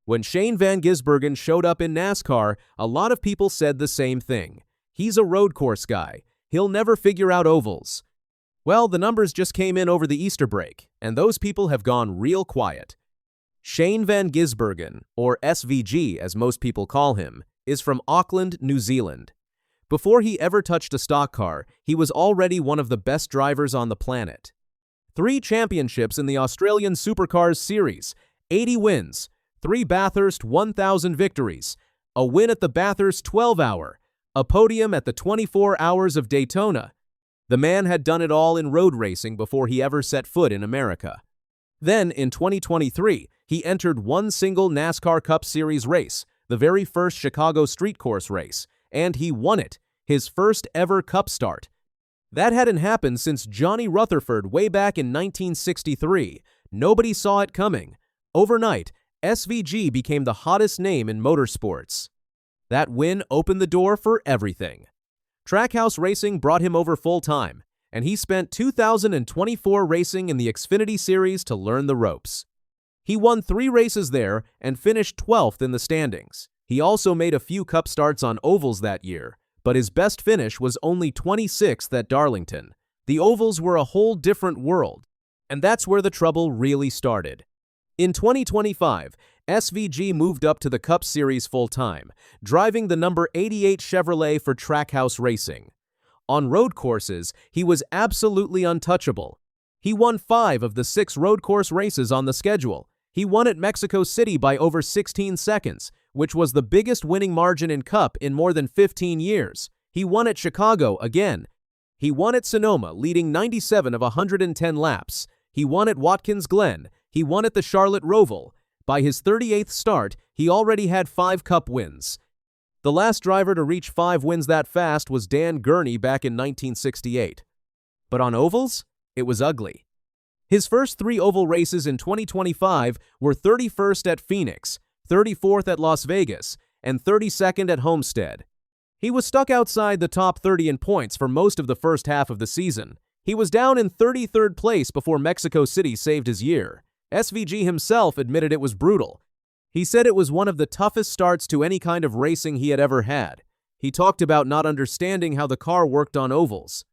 When Shane Van Gisbergen showed up in NASCAR, a lot of people said the same thing. He's a road course guy. He'll never figure out ovals. Well, the numbers just came in over the Easter break, and those people have gone real quiet. Shane Van Gisbergen, or SVG as most people call him, is from Auckland, New Zealand. Before he ever touched a stock car, he was already one of the best drivers on the planet. 3 championships in the Australian Supercars Series, 80 wins, 3 Bathurst 1000 victories, a win at the Bathurst 12-hour, a podium at the 24 Hours of Daytona. The man had done it all in road racing before he ever set foot in America. Then, in 2023, he entered one single NASCAR Cup Series race, the very first Chicago street course race, and he won it, his first ever Cup start. That hadn't happened since Johnny Rutherford way back in 1963. Nobody saw it coming. Overnight, SVG became the hottest name in motorsports. That win opened the door for everything. Trackhouse Racing brought him over full-time, and he spent 2024 racing in the Xfinity Series to learn the ropes. He won 3 races there and finished 12th in the standings. He also made a few Cup starts on ovals that year, but his best finish was only 26th at Darlington. The ovals were a whole different world, and that's where the trouble really started. In 2025, SVG moved up to the Cup Series full-time, driving the number 88 Chevrolet for Trackhouse Racing. On road courses, he was absolutely untouchable. He won 5 of the 6 road course races on the schedule. He won at Mexico City by over 16 seconds, which was the biggest winning margin in Cup in more than 15 years. He won at Chicago again. He won at Sonoma, leading 97 of 110 laps. He won at Watkins Glen. He won at the Charlotte Roval. By his 38th start, he already had 5 Cup wins. The last driver to reach 5 wins that fast was Dan Gurney back in 1968. But on ovals, it was ugly. His first 3 oval races in 2025 were 31st at Phoenix, 34th at Las Vegas, and 32nd at Homestead. He was stuck outside the top 30 in points for most of the first half of the season. He was down in 33rd place before Mexico City saved his year. SVG himself admitted it was brutal. He said it was one of the toughest starts to any kind of racing he had ever had. He talked about not understanding how the car worked on ovals.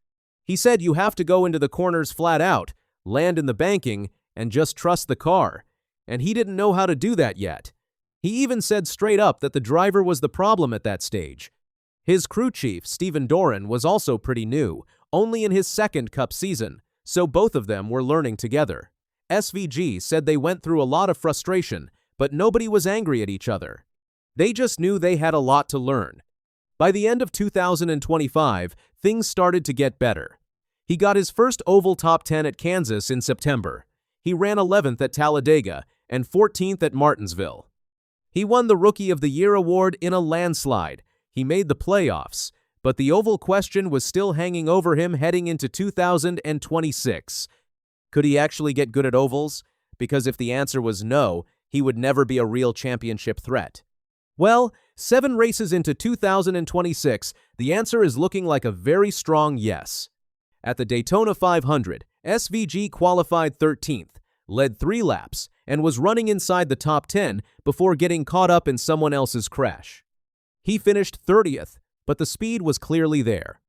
He said you have to go into the corners flat out, land in the banking, and just trust the car. And he didn't know how to do that yet. He even said straight up that the driver was the problem at that stage. His crew chief, Stephen Doran, was also pretty new, only in his 2nd Cup season, so both of them were learning together. SVG said they went through a lot of frustration, but nobody was angry at each other. They just knew they had a lot to learn. By the end of 2025, things started to get better. He got his first oval top 10 at Kansas in September. He ran 11th at Talladega and 14th at Martinsville. He won the Rookie of the Year award in a landslide. He made the playoffs, but the oval question was still hanging over him heading into 2026. Could he actually get good at ovals? Because if the answer was no, he would never be a real championship threat. Well, 7 races into 2026, the answer is looking like a very strong yes. At the Daytona 500, SVG qualified 13th, led 3 laps, and was running inside the top 10 before getting caught up in someone else's crash. He finished 30th, but the speed was clearly there.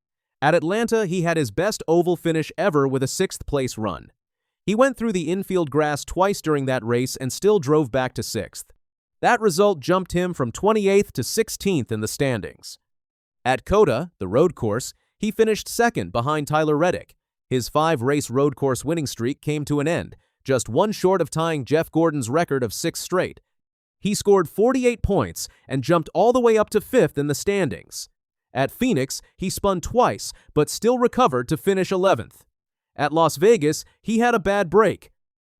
At Atlanta, he had his best oval finish ever with a 6th-place run. He went through the infield grass twice during that race and still drove back to 6th. That result jumped him from 28th to 16th in the standings. At COTA, the road course, he finished 2nd behind Tyler Reddick. His 5-race road course winning streak came to an end, just 1 short of tying Jeff Gordon's record of 6 straight. He scored 48 points and jumped all the way up to 5th in the standings. At Phoenix, he spun twice, but still recovered to finish 11th. At Las Vegas, he had a bad break.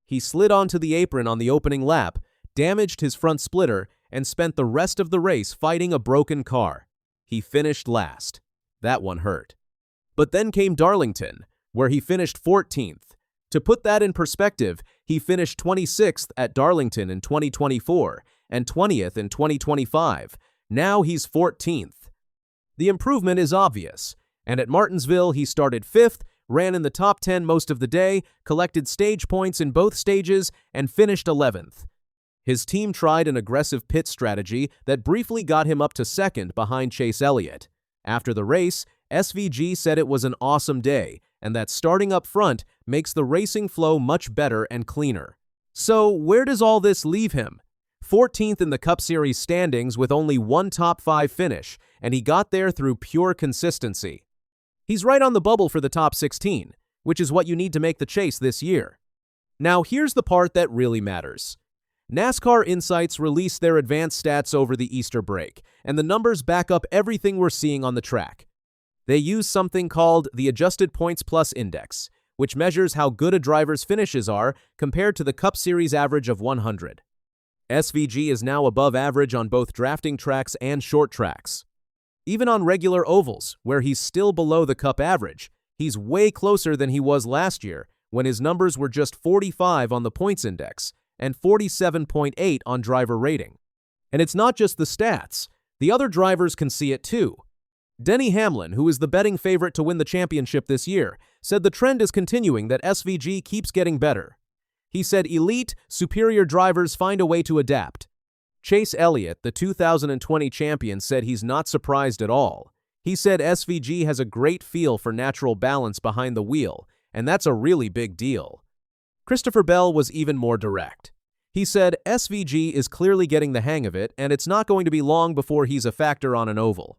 He slid onto the apron on the opening lap, damaged his front splitter, and spent the rest of the race fighting a broken car. He finished last. That one hurt. But then came Darlington, where he finished 14th. To put that in perspective, he finished 26th at Darlington in 2024 and 20th in 2025. Now he's 14th. The improvement is obvious, and at Martinsville he started 5th, ran in the top 10 most of the day, collected stage points in both stages, and finished 11th. His team tried an aggressive pit strategy that briefly got him up to second behind Chase Elliott. After the race, SVG said it was an awesome day and that starting up front makes the racing flow much better and cleaner. So, where does all this leave him? 14th in the Cup Series standings with only one top 5 finish, and he got there through pure consistency. He's right on the bubble for the top 16, which is what you need to make the chase this year. Now, here's the part that really matters. NASCAR Insights released their advanced stats over the Easter break, and the numbers back up everything we're seeing on the track. They use something called the Adjusted Points Plus Index, which measures how good a driver's finishes are compared to the Cup Series average of 100. SVG is now above average on both drafting tracks and short tracks. Even on regular ovals, where he's still below the Cup average, he's way closer than he was last year, when his numbers were just 45 on the points index and 47.8 on driver rating. And it's not just the stats. The other drivers can see it too. Denny Hamlin, who is the betting favorite to win the championship this year, said the trend is continuing that SVG keeps getting better. He said elite, superior drivers find a way to adapt. Chase Elliott, the 2020 champion, said he's not surprised at all. He said SVG has a great feel for natural balance behind the wheel, and that's a really big deal. Christopher Bell was even more direct. He said SVG is clearly getting the hang of it, and it's not going to be long before he's a factor on an oval.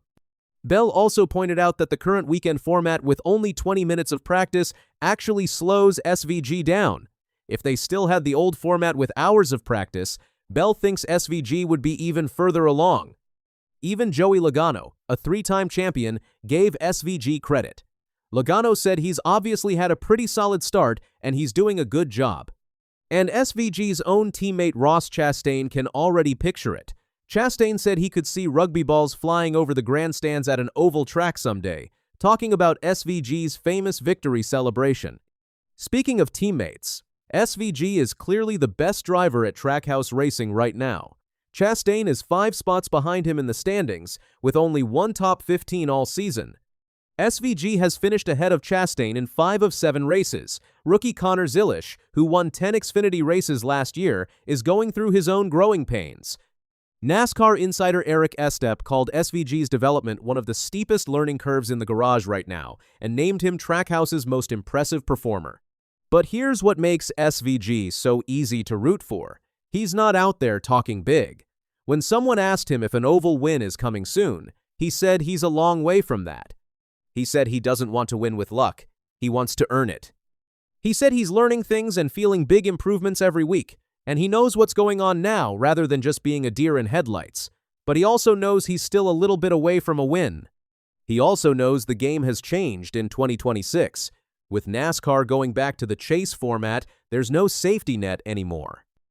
Bell also pointed out that the current weekend format with only 20 minutes of practice actually slows SVG down. If they still had the old format with hours of practice, Bell thinks SVG would be even further along. Even Joey Logano, a 3-time champion, gave SVG credit. Logano said he's obviously had a pretty solid start and he's doing a good job. And SVG's own teammate Ross Chastain can already picture it. Chastain said he could see rugby balls flying over the grandstands at an oval track someday, talking about SVG's famous victory celebration. Speaking of teammates, SVG is clearly the best driver at Trackhouse racing right now. Chastain is 5 spots behind him in the standings, with only one top 15 all season. SVG has finished ahead of Chastain in 5 of 7 races. Rookie Connor Zilisch, who won 10 Xfinity races last year, is going through his own growing pains. NASCAR insider Eric Estep called SVG's development one of the steepest learning curves in the garage right now and named him Trackhouse's most impressive performer. But here's what makes SVG so easy to root for. He's not out there talking big. When someone asked him if an oval win is coming soon, he said he's a long way from that. He said he doesn't want to win with luck. He wants to earn it. He said he's learning things and feeling big improvements every week, and he knows what's going on now rather than just being a deer in headlights. But he also knows he's still a little bit away from a win. He also knows the game has changed in 2026. With NASCAR going back to the chase format, there's no safety net anymore.